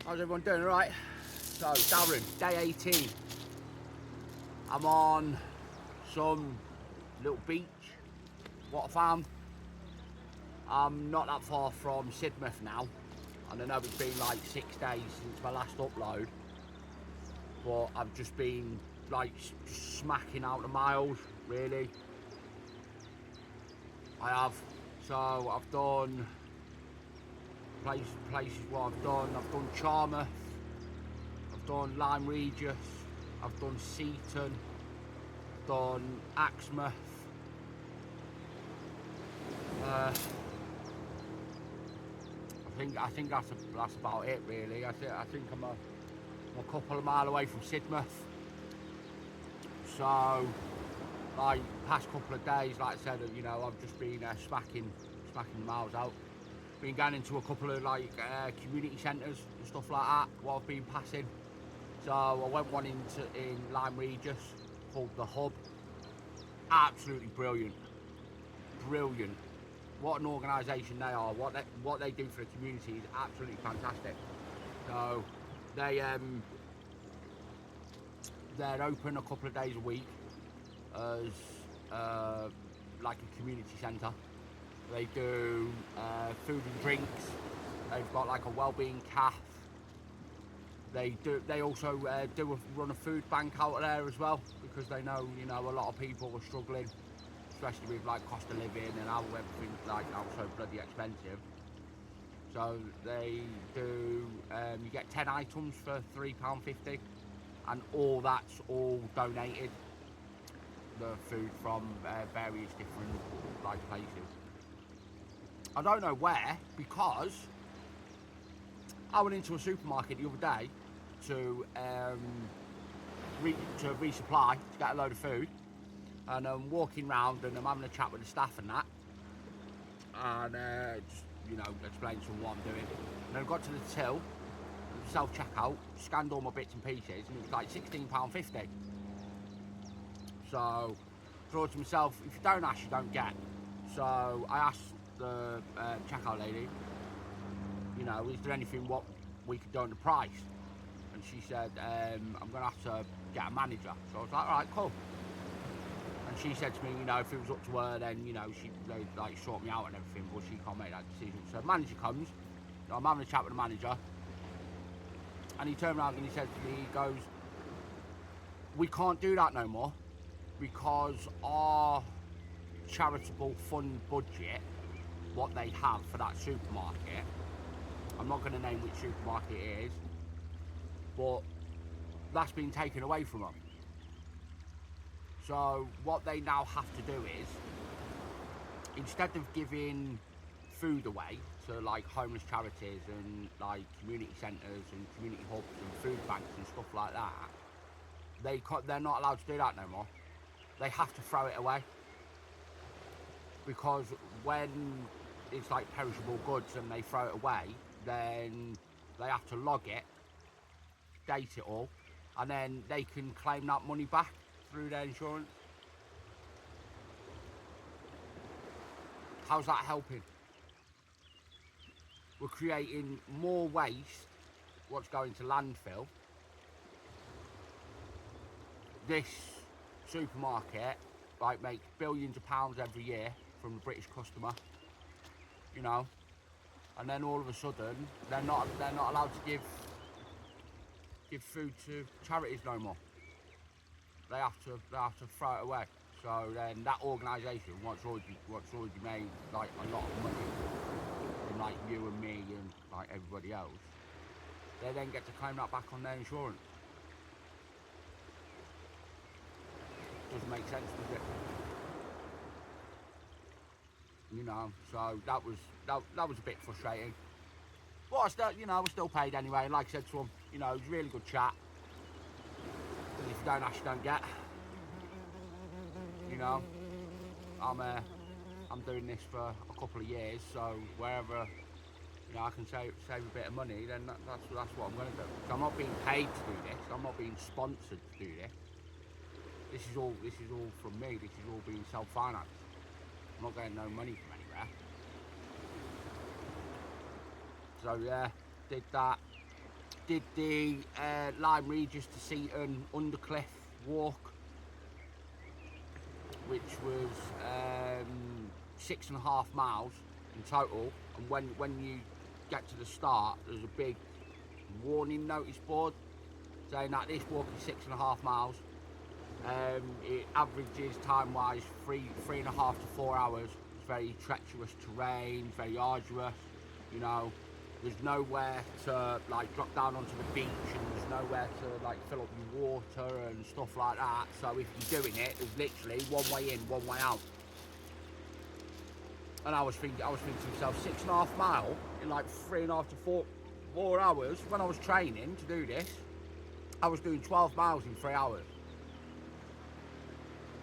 How's everyone doing? All right? So, Darren, day 18. I'm on some little beach, water farm. I'm not that far from Sidmouth now, and I know it's been like 6 days since my last upload, but I've just been like just smacking out the miles, really. I have. So I've done places what I've done Charmouth, I've done Lyme Regis, I've done Seaton, I've done Axmouth. I think that's about it really. I think I'm a couple of miles away from Sidmouth. So, like past couple of days, like I said, I've just been smacking the miles out. Been going into a couple of like community centres and stuff like that while I've been passing. So I went one in Lyme Regis called the Hub. Absolutely brilliant. What an organisation they are. What they do for the community is absolutely fantastic. So they're open a couple of days a week as like a community centre. They do food and drinks. They've got like a wellbeing cafe. They also run a food bank out of there as well, because they know a lot of people are struggling, especially with like cost of living and how everything's like now so bloody expensive. So they do. You get 10 items for £3.50, and that's all donated. The food from various different like places. I don't know where, because I went into a supermarket the other day to resupply, to get a load of food, and I'm walking round and I'm having a chat with the staff and that, and just explain to them what I'm doing. And I got to the till, self-checkout, scanned all my bits and pieces, and it was like £16.50. So I thought to myself, if you don't ask, you don't get. So I asked the checkout lady, is there anything what we could do on the price? And she said, I'm going to have to get a manager. So I was like, all right, cool. And she said to me, if it was up to her, then, they'd like sort me out and everything, but she can't make that decision. So the manager comes, I'm having a chat with the manager, and he turned around and he said to me, he goes, we can't do that no more, because our charitable fund budget, what they have for that supermarket, I'm not going to name which supermarket it is, but that's been taken away from them. So what they now have to do is, instead of giving food away to like homeless charities and like community centres and community hubs and food banks and stuff like that, they're not allowed to do that no more. They have to throw it away, because when it's like perishable goods and they throw it away, then they have to log it, date it all, and then they can claim that money back through their insurance. How's that helping? We're creating more waste, what's going to landfill. This supermarket like makes billions of pounds every year from the British customer, and then all of a sudden they're not allowed to give food to charities no more. They have to throw it away. So then that organisation, what's already made like a lot of money from like you and me and like everybody else, they then get to claim that back on their insurance. Doesn't make sense, does it? So that was a bit frustrating. But I was still paid anyway. And like I said to him, it was a really good chat. And if you don't ask, you don't get. I'm doing this for a couple of years, so wherever I can save a bit of money, then that's what I'm going to do. So I'm not being paid to do this. I'm not being sponsored to do this. This is all from me. This is all being self-financed. I'm not getting no money from anywhere. So yeah, did that. Did the Lyme Regis to Seaton Undercliff walk, which was 6.5 miles in total. And when you get to the start, there's a big warning notice board saying that this walk is 6.5 miles. It averages time-wise 3.5 to 4 hours. It's very treacherous terrain, very arduous. You know, there's nowhere to like drop down onto the beach, and there's nowhere to like fill up your water and stuff like that. So if you're doing it, there's literally one way in, one way out. And I was thinking to myself, 6.5 miles in like 3.5 to 4 hours. When I was training to do this, I was doing 12 miles in 3 hours.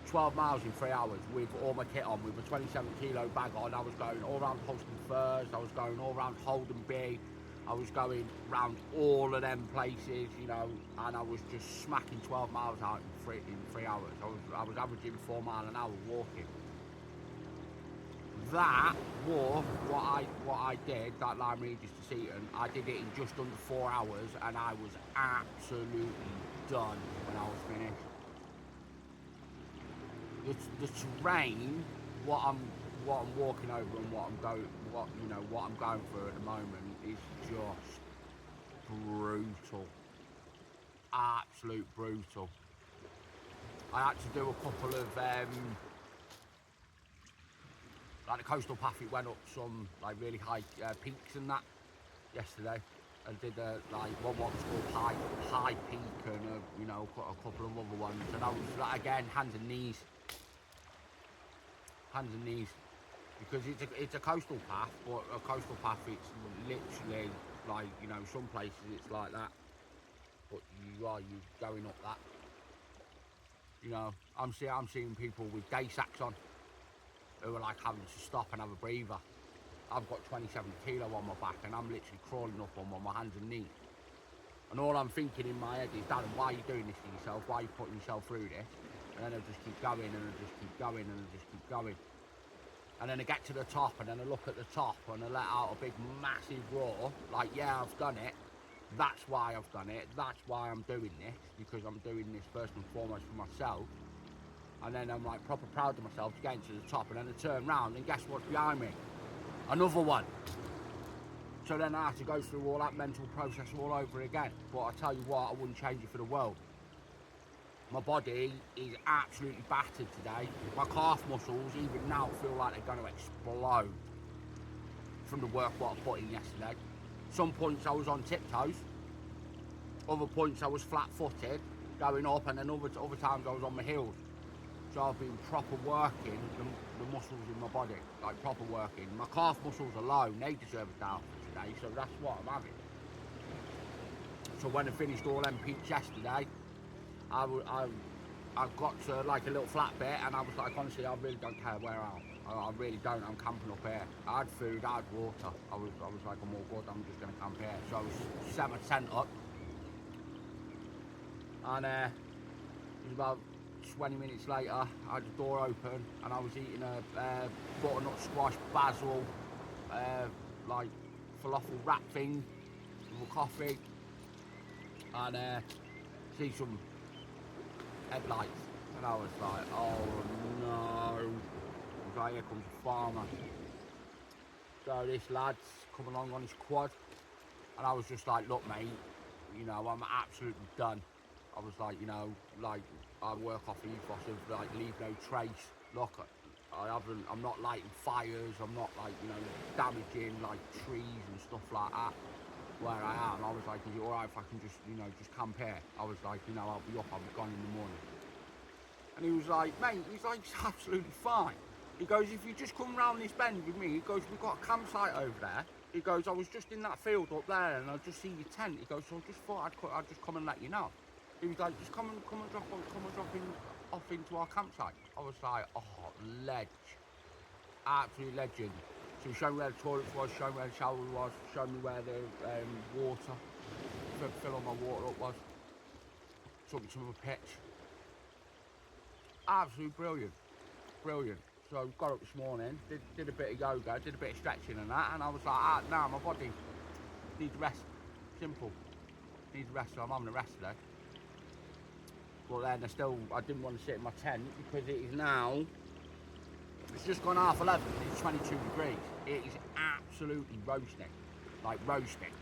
12 miles in 3 hours with all my kit on, with a 27 kilo bag on. I was going all around Holston Firs, I was going all around Holden Bay, I was going around all of them places, you know, and I was just smacking 12 miles out in 3 hours. I was averaging 4 miles an hour walking. That walk, what I did, that Lyme Regis to Seaton, I did it in just under 4 hours, and I was absolutely done when I was finished. The terrain, what I'm walking over and what I'm going through at the moment is just brutal, absolute brutal. I had to do a couple of like the coastal path. It went up some like really high peaks and that yesterday. I did like what was called high peak and you know, a couple of other ones, and I was like, again, hands and knees, because it's a coastal path, but a coastal path, it's literally like, you know, some places it's like that, but you going up that, you know. I'm seeing people with day sacks on who are like having to stop and have a breather. I've got 27 kilo on my back, and I'm literally crawling up on my hands and knees. And all I'm thinking in my head is, Darren, why are you doing this to yourself? Why are you putting yourself through this? And then I just keep going, and I just keep going, and I just keep going. And then I get to the top, and then I look at the top, and I let out a big, massive roar, like, yeah, I've done it. That's why I've done it. That's why I'm doing this, because I'm doing this first and foremost for myself. And then I'm like proper proud of myself to get to the top, and then I turn round, and guess what's behind me? Another one. So then I have to go through all that mental process all over again. But I tell you what, I wouldn't change it for the world. My body is absolutely battered today. My calf muscles, even now, feel like they're going to explode from the work what I put in yesterday. Some points I was on tiptoes. Other points I was flat-footed, going up, and then other times I was on my heels. So I've been proper working the muscles in my body, like proper working. My calf muscles alone, they deserve a down for today, so that's what I'm having. So when I finished all them peaks yesterday, I got to like a little flat bit, and I was like, honestly, I really don't care where I am. I really don't. I'm camping up here. I had food, I had water. I was like, I'm all good. I'm just going to camp here. So I set my tent up, and it was about 20 minutes later, I had the door open, and I was eating a butternut squash basil like falafel wrap thing with a coffee, and see some headlights, and I was like, oh no. I was like, here comes a farmer. So this lad's come along on his quad, and I was just like, look mate, you know, I'm absolutely done. I was like, you know, like, I work off the ethos of like, leave no trace. Look, I'm not lighting fires, I'm not like, you know, damaging like trees and stuff like that where I am. I was like, is it alright if I can just, you know, just camp here? I was like, you know, I'll be gone in the morning. And he was like, mate, he's like, it's absolutely fine. He goes, if you just come round this bend with me, he goes, we've got a campsite over there. He goes, I was just in that field up there, and I just see your tent. He goes, so I just thought I'd just come and let you know. He was like, just come and drop off into our campsite. I was like, oh, ledge, absolute legend. So he showed me where the toilet was, showed me where the shower was, showed me where the water, fill all my water up was. Took me to my pitch. Absolutely brilliant. So got up this morning, did a bit of yoga, did a bit of stretching and that, and I was like, nah, my body needs rest. Simple. needs a rest, so I'm having a rest today. But then I didn't want to sit in my tent because it is now, it's just gone 11:30, it's 22 degrees. It is absolutely roasting, like roasting.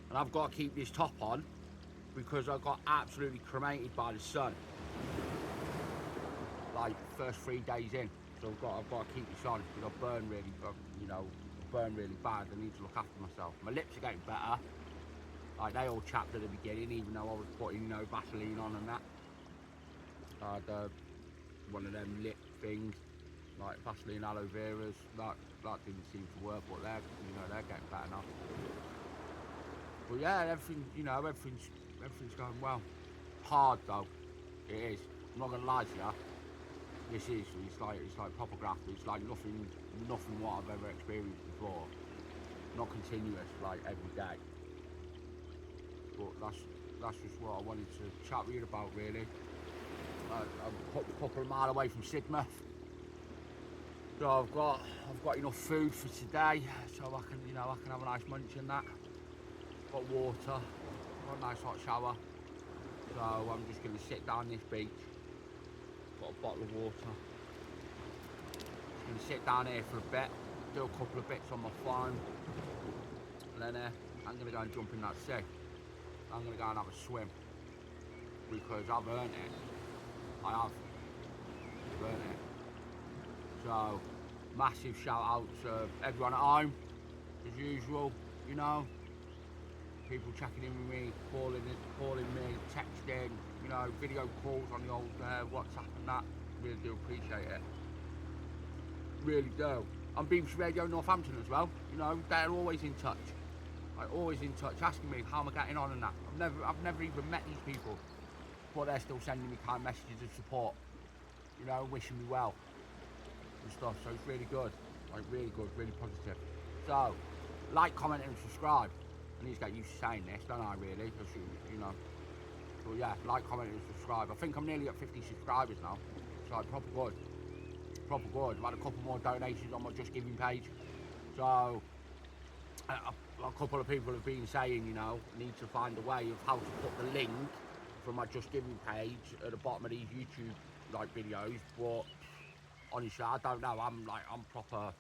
And I've got to keep this top on because I got absolutely cremated by the sun. Like first 3 days in, so I've got to keep this on because I burn really, burn really bad. I need to look after myself. My lips are getting better. Like they all chapped at the beginning, even though I was putting, Vaseline on and that. I had one of them lip things, like Vaseline aloe veras. That didn't seem to work, but they're getting better now. But yeah, everything's going well. Hard though, it is. I'm not gonna lie to you. It's like proper graft. It's like nothing what I've ever experienced before. Not continuous, like every day. But that's just what I wanted to chat with you about, really. I'm a couple of miles away from Sidmouth, so I've got enough food for today, so I can have a nice munch and that. Got water, got a nice hot shower. So I'm just going to sit down this beach. Got a bottle of water. Just going to sit down here for a bit, do a couple of bits on my phone, and then I'm going to go and jump in that sea. I'm going to go and have a swim because I've earned it. I have. I've earned it. So, massive shout out to everyone at home, as usual, people checking in with me, calling me, texting, video calls on the old WhatsApp and that. Really do appreciate it. Really do. On BBC Radio Northampton as well, they're always in touch. Like always in touch, asking me how am I getting on and that. I've never even met these people, but they're still sending me kind messages of support, wishing me well and stuff. So it's really good, really good, really positive. So, like, comment and subscribe. I need to get used to saying this, don't I really? Because, but yeah, like, comment and subscribe. I think I'm nearly at 50 subscribers now. So proper good. Proper good. I've had a couple more donations on my Just Giving page. So a couple of people have been saying, need to find a way of how to put the link from my Just Giving page at the bottom of these YouTube videos, but honestly I don't know. I'm proper,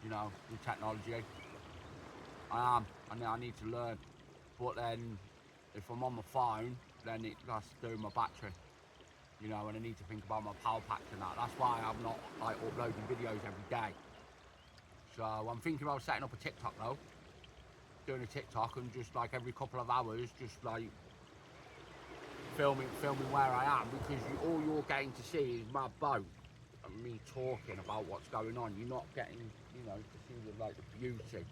with technology. I am, and I need to learn. But then if I'm on my phone, then that's doing my battery, and I need to think about my power packs and that. That's why I'm not uploading videos every day. So I'm thinking about setting up a TikTok though, doing a TikTok and just every couple of hours, just filming where I am, because all you're getting to see is my boat and me talking about what's going on. You're not getting, to see the beauty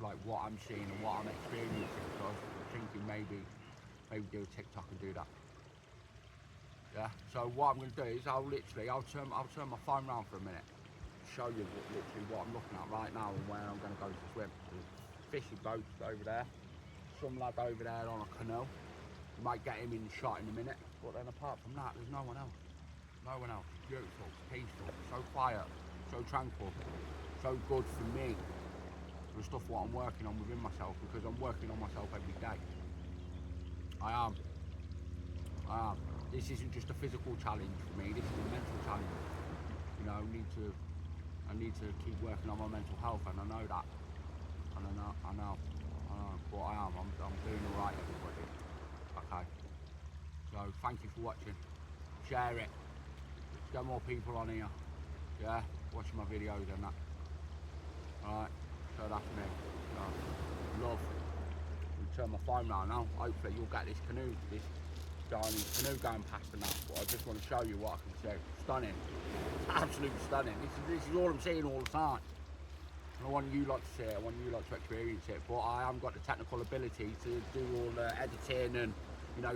of what I'm seeing and what I'm experiencing. So I was thinking maybe do a TikTok and do that. Yeah. So what I'm going to do is I'll turn my phone around for a minute, show you literally what I'm looking at right now and where I'm going to go to swim. There's fishing boats over there, some lad over there on a canoe. You might get him in the shot in a minute, but then apart from that, there's no one else. No one else. Beautiful, peaceful, so quiet, so tranquil, so good for me. The stuff what I'm working on within myself, because I'm working on myself every day. I am. This isn't just a physical challenge for me. This is a mental challenge. I need to keep working on my mental health, and I know that. And I know. But I am. I'm doing all right, everybody. Okay. So thank you for watching. Share it. Get more people on here. Yeah, watching my videos and that. Alright. So that's me. So, love. I'll turn my phone round now. Hopefully you'll get this canoe going past and that. But I just want to show you what I can see. Stunning. Absolutely stunning. This is all I'm seeing all the time. I want you lot to see it. I want you lot to experience it. But I haven't got the technical ability to do all the editing and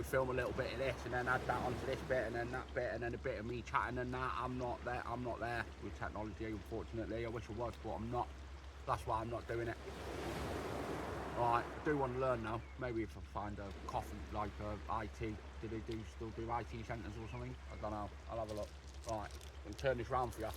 film a little bit of this and then add that onto this bit and then that bit and then a bit of me chatting and that. I'm not there with technology, unfortunately. I wish I was, but I'm not. That's why I'm not doing it. Alright, I do want to learn now. Maybe if I find a coffee, IT. Do they still do IT centres or something? I don't know. I'll have a look. Right, I'm going to turn this round for you.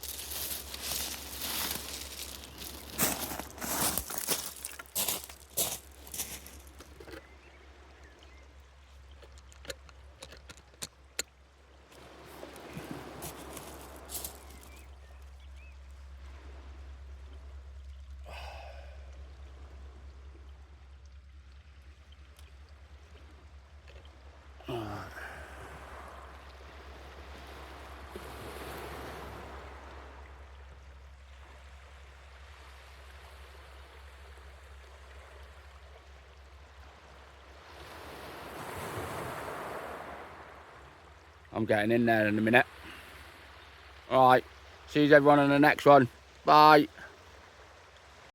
I'm getting in there in a minute. Alright, see you everyone on the next one. Bye.